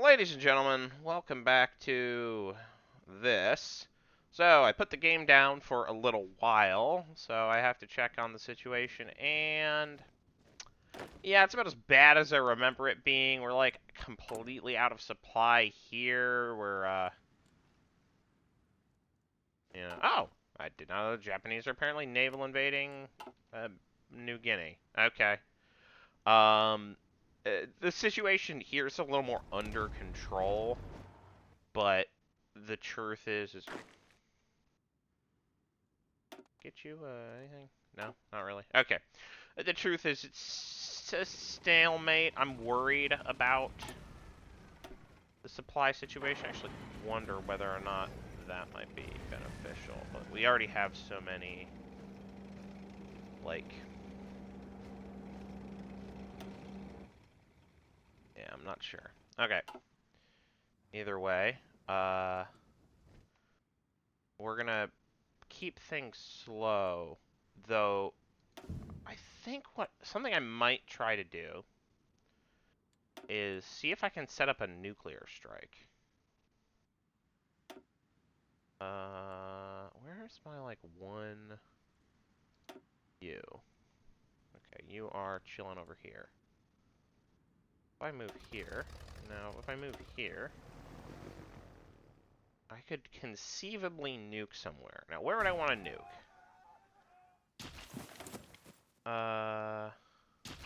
Ladies and gentlemen, welcome back to this. So, I put the game down for a little while, so I have to check on the situation, and yeah, it's about as bad as I remember it being. We're like completely out of supply here. Oh, I did not know the Japanese are apparently naval invading uh, New Guinea. Okay. Um, the situation here is a little more under control. But the truth is get you anything? No, not really. Okay. The truth is it's a stalemate. I'm worried about the supply situation. I actually wonder whether or not that might be beneficial. But we already have so many, like, yeah, I'm not sure. Okay. Either way, we're gonna keep things slow, though. I think something I might try to do is see if I can set up a nuclear strike. Where's my, like, one you? Okay, you are chilling over here. If I move here, now, if I move here, I could conceivably nuke somewhere. Now, where would I want to nuke?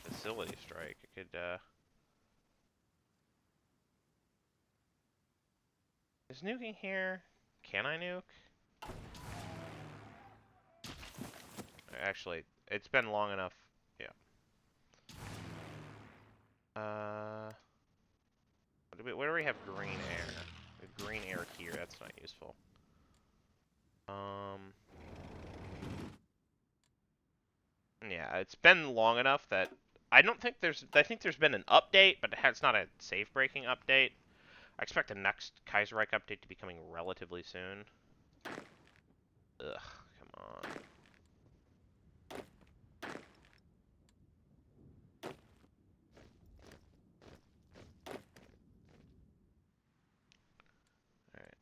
Facility strike. I could, is nuking here? Can I nuke? Actually, it's been long enough. Yeah. Where do we have green air? The green air here, that's not useful. Yeah, it's been long enough that I don't think I think there's been an update, but it's not a safe-breaking update. I expect the next Kaiserreich update to be coming relatively soon. Ugh, come on. Alright.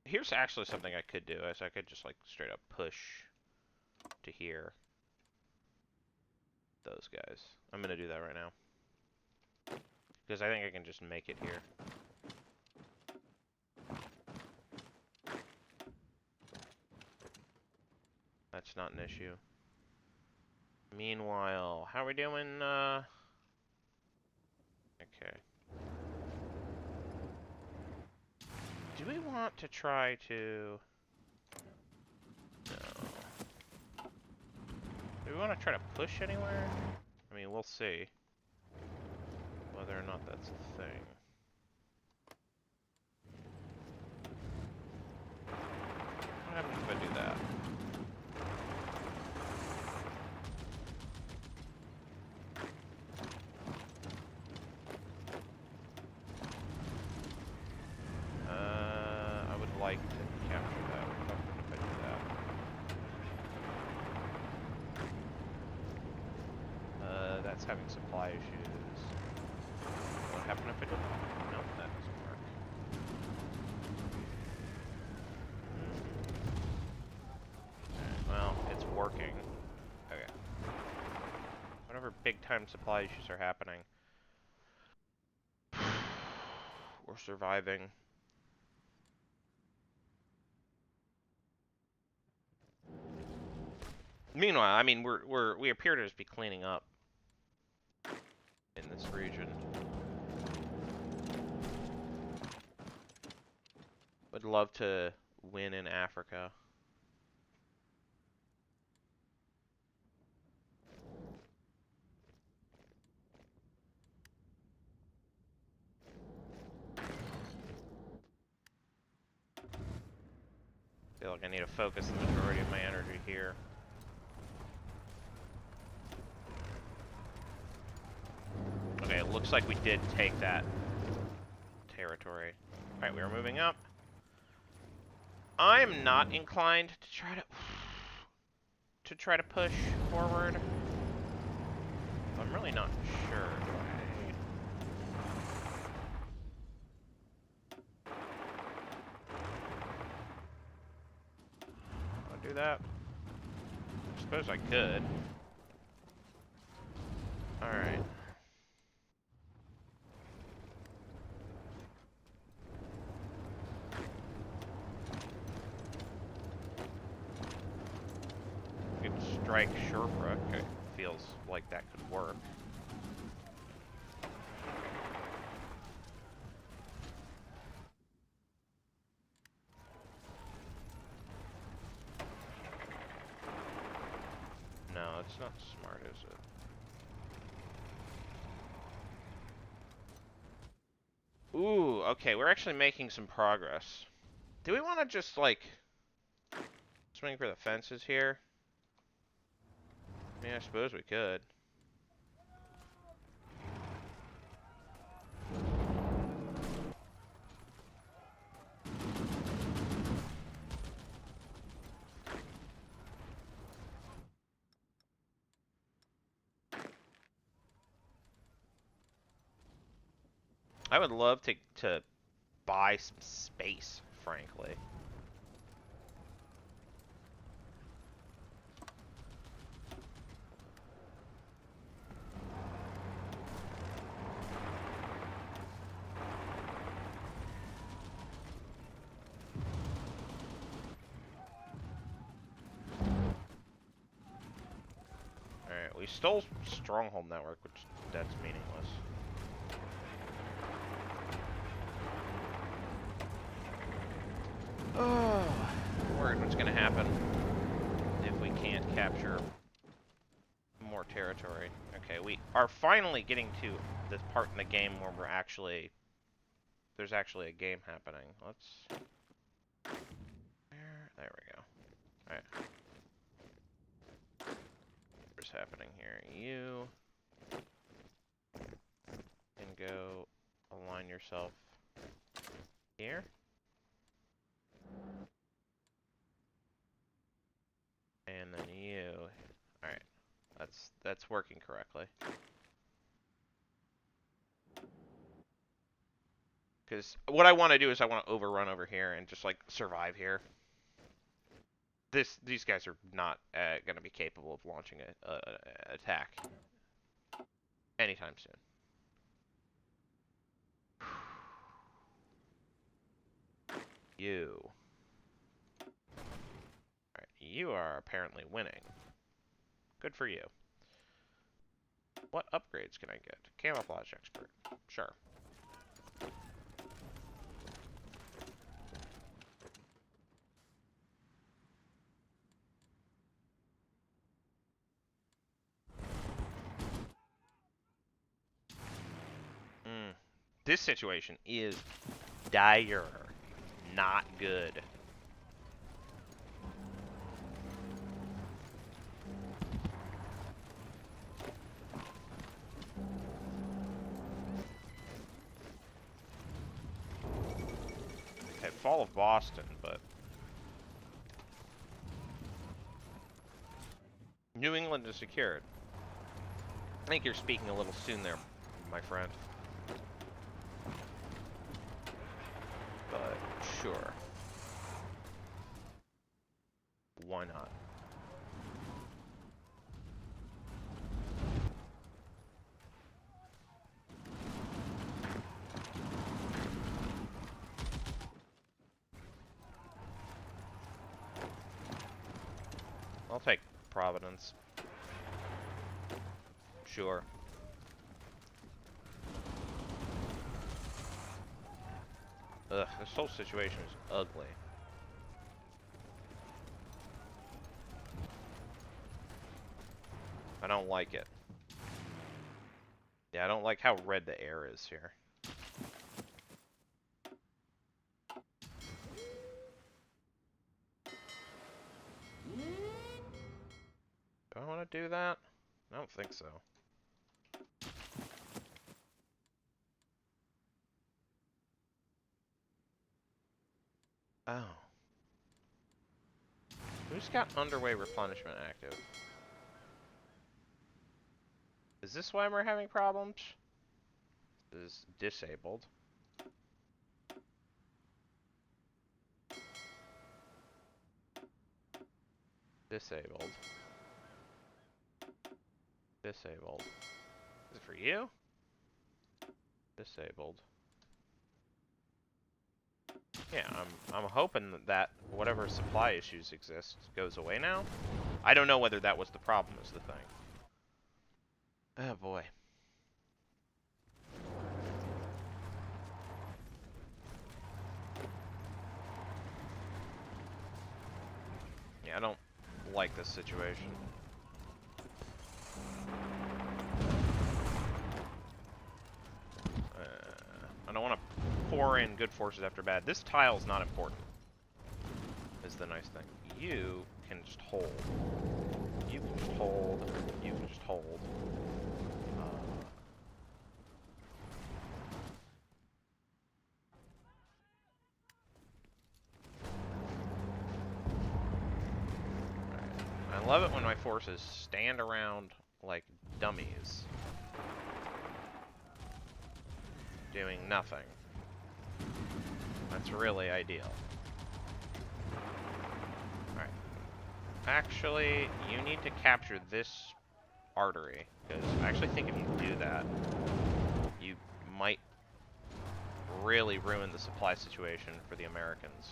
Here's actually something I could do, is I could just, like, straight up push to here. Those guys. I'm gonna do that right now. Because I think I can just make it here. That's not an issue. Meanwhile, how are we doing, okay. Do we want to try to... No. Do we want to try to push anywhere? I mean, we'll see. Whether or not that's a thing. What happens if I do that? I would like to capture that. What happens if I do that? That's having supply issues. What happened if I did that? No, that doesn't work. Alright, well, it's working. Okay. Whatever big-time supply issues are happening, we're surviving. Meanwhile, I mean, we appear to just be cleaning up in this region. Would love to win in Africa. Feel like I need to focus the majority of my energy here. Okay, it looks like we did take that territory. Alright, we are moving up. I'm not inclined to try to push forward. I'm really not sure. that? I suppose I could. Alright. We could strike Sherbrooke. It feels like that could work. No, it's not smart, is it? Ooh, okay, we're actually making some progress. Do we want to just, like, swing for the fences here? I mean, I suppose we could. I would love to buy some space, frankly. Alright, we stole Stronghold Network, which that's meaningless. Oh, I'm worried what's gonna happen if we can't capture more territory. Okay, we are finally getting to the part in the game where we're actually... There's actually a game happening. Let's... There we go. Alright. What's happening here? You can go align yourself here. And then you... Alright. That's working correctly. Because what I want to do is I want to overrun over here and just, like, survive here. These guys are not going to be capable of launching an attack anytime soon. You. Alright, you are apparently winning. Good for you. What upgrades can I get? Camouflage expert. Sure. This situation is dire. Not good. Okay, Fall of Boston, but... New England is secured. I think you're speaking a little soon there, my friend. But, sure. Why not? I'll take Providence. Sure. Ugh, this whole situation is ugly. I don't like it. Yeah, I don't like how red the air is here. Do I want to do that? I don't think so. Oh. Who's got underway replenishment active? Is this why we're having problems? This is disabled. Disabled. Disabled. Is it for you? Disabled. Yeah, I'm hoping that whatever supply issues exist goes away now. I don't know whether that was the problem is the thing. Oh boy. Yeah, I don't like this situation. I don't want to pour in good forces after bad. This tile's not important, is the nice thing. You can just hold. You can just hold. You can just hold. I love it when my forces stand around like dummies, doing nothing. That's really ideal. Alright. Actually, you need to capture this artery, because I actually think if you do that, you might really ruin the supply situation for the Americans.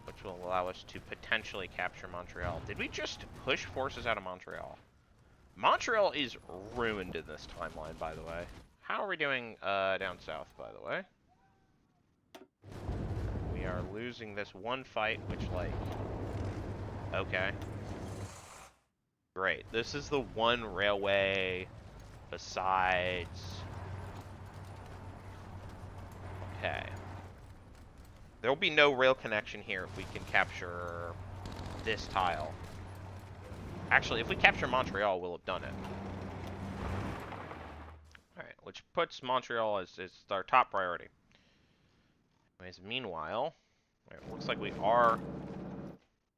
Which will allow us to potentially capture Montreal. Did we just push forces out of Montreal? Montreal is ruined in this timeline, by the way. How are we doing down south, by the way? We are losing this one fight, which, like... Okay. Great. This is the one railway besides... Okay. There will be no rail connection here if we can capture this tile. Actually, if we capture Montreal, we'll have done it. Alright, which puts Montreal as our top priority. Anyways, meanwhile, it looks like we are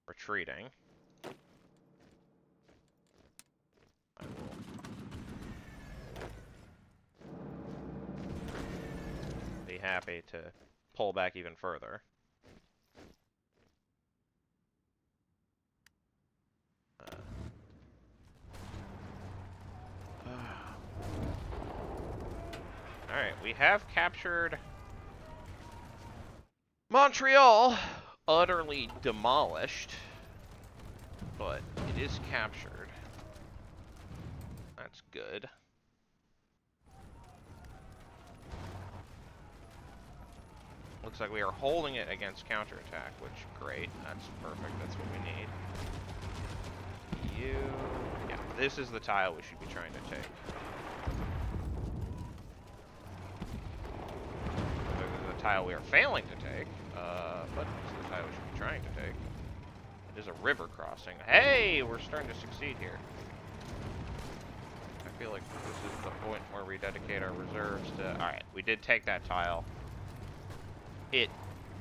retreating. I will be happy to pull back even further. Alright, we have captured Montreal, utterly demolished, but it is captured. That's good. Looks like we are holding it against counterattack, which, great. That's perfect. That's what we need. You... Yeah, this is the tile we should be trying to take. This is the tile we are failing to take, but it's the tile we should be trying to take. It is a river crossing. Hey, we're starting to succeed here. I feel like this is the point where we dedicate our reserves to... Alright, we did take that tile. It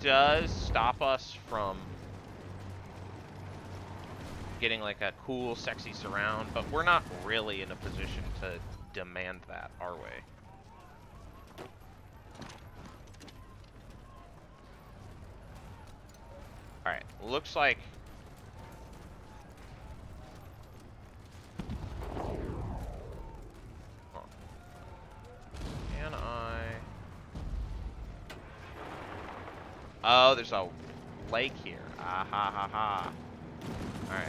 does stop us from getting like a cool, sexy surround, but we're not really in a position to demand that, are we? Alright, looks like... Huh. Can I... Oh, there's a lake here. Ah ha ha ha. Alright.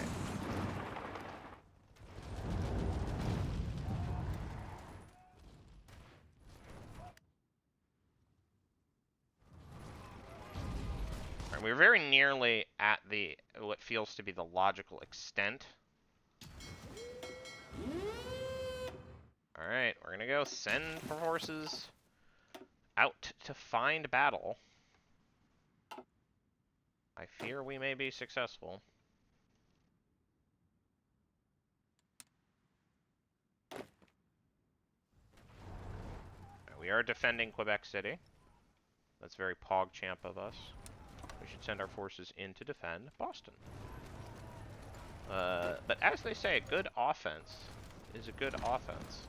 Alright, we're very nearly at the what feels to be the logical extent. Alright, we're gonna go send forces out to find battle. I fear we may be successful. We are defending Quebec City. That's very PogChamp of us. We should send our forces in to defend Boston. But as they say, a good offense is a good offense.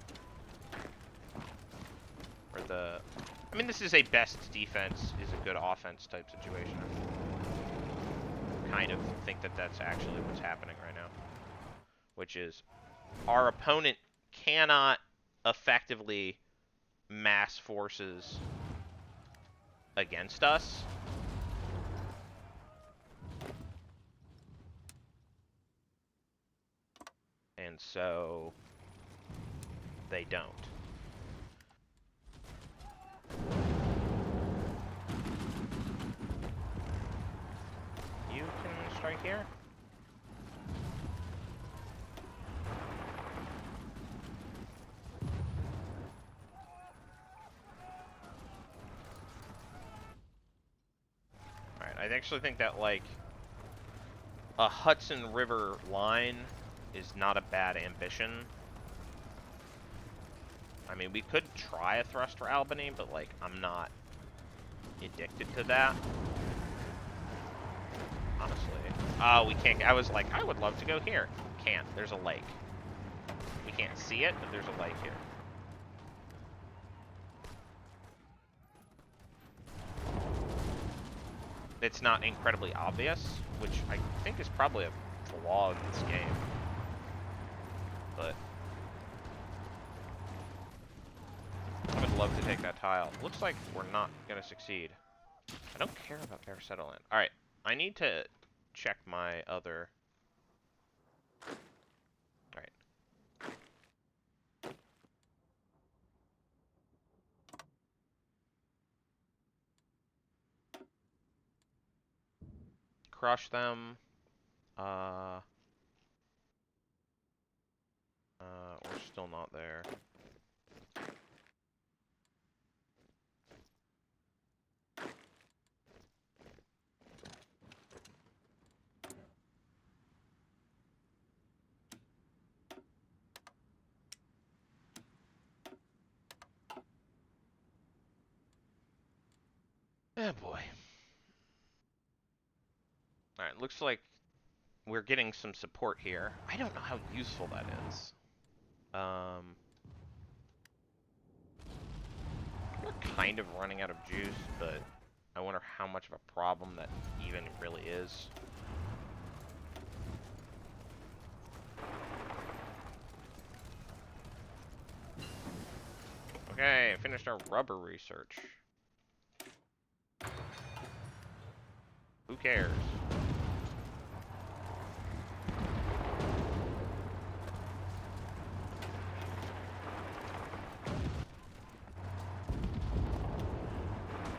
Or I mean, this is a best defense is a good offense type situation. kind of think that that's actually what's happening right now. Which is, our opponent cannot effectively mass forces against us. And so they don't. You can strike here. Alright, I actually think that, like, a Hudson River line is not a bad ambition. I mean, we could try a thrust for Albany, but, like, I'm not addicted to that. Honestly. Oh, we can't. I was like, I would love to go here. Can't. There's a lake. We can't see it, but there's a lake here. It's not incredibly obvious, which I think is probably a flaw in this game. But I would love to take that tile. Looks like we're not going to succeed. I don't care about Bear Settlement. Alright, I need to check my other... Alright. Crush them. We're still not there. Oh boy. Alright, looks like we're getting some support here. I don't know how useful that is. We're kind of running out of juice, but I wonder how much of a problem that even really is. Okay, finished our rubber research. Who cares?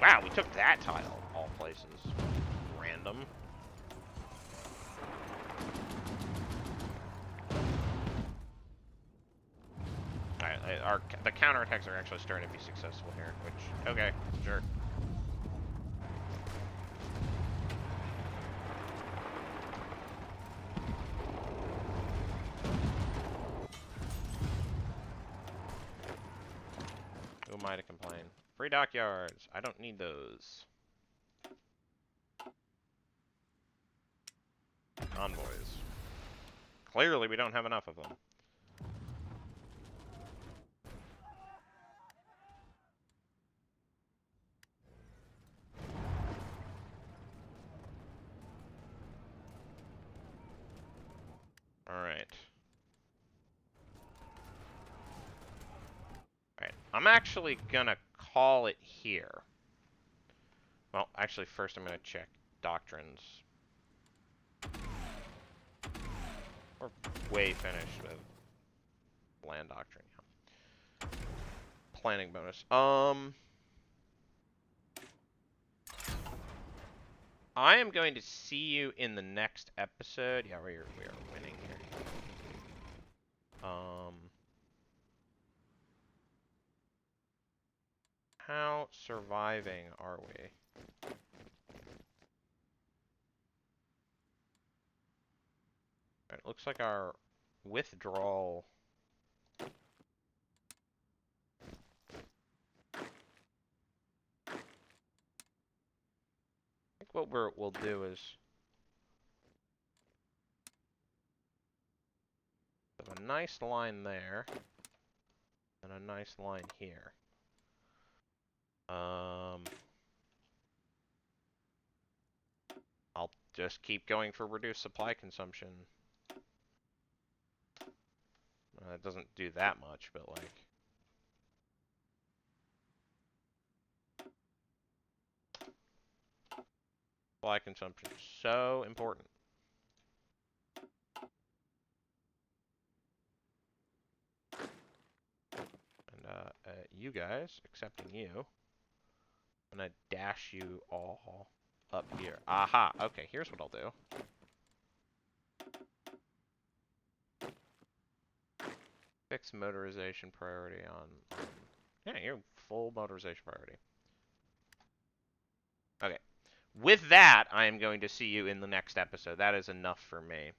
Wow, we took that tile, of all places. Random. Alright, the counterattacks are actually starting to be successful here, which, okay, sure. Who am I to complain? Free dockyards. I don't need those. Convoys. Clearly we don't have enough of them. Alright. Alright, I'm actually gonna call it here. Well, actually, first I'm gonna check doctrines. We're way finished with land doctrine. Yeah. Planning bonus. I am going to see you in the next episode. Yeah, we are winning here. How surviving are we? It looks like our withdrawal. I think what we'll do is have a nice line there and a nice line here. I'll just keep going for reduced supply consumption. It doesn't do that much, but like... Supply consumption is so important. And you guys, excepting you, I'm gonna dash you all up here. Aha, okay, here's what I'll do. Fix motorization priority on... Yeah, you're full motorization priority. Okay. With that, I am going to see you in the next episode. That is enough for me.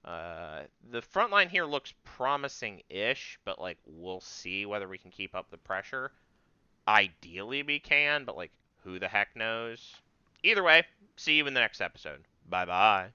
The front line here looks promising-ish, but, like, we'll see whether we can keep up the pressure. Ideally, we can, but, like, who the heck knows? Either way, see you in the next episode. Bye-bye.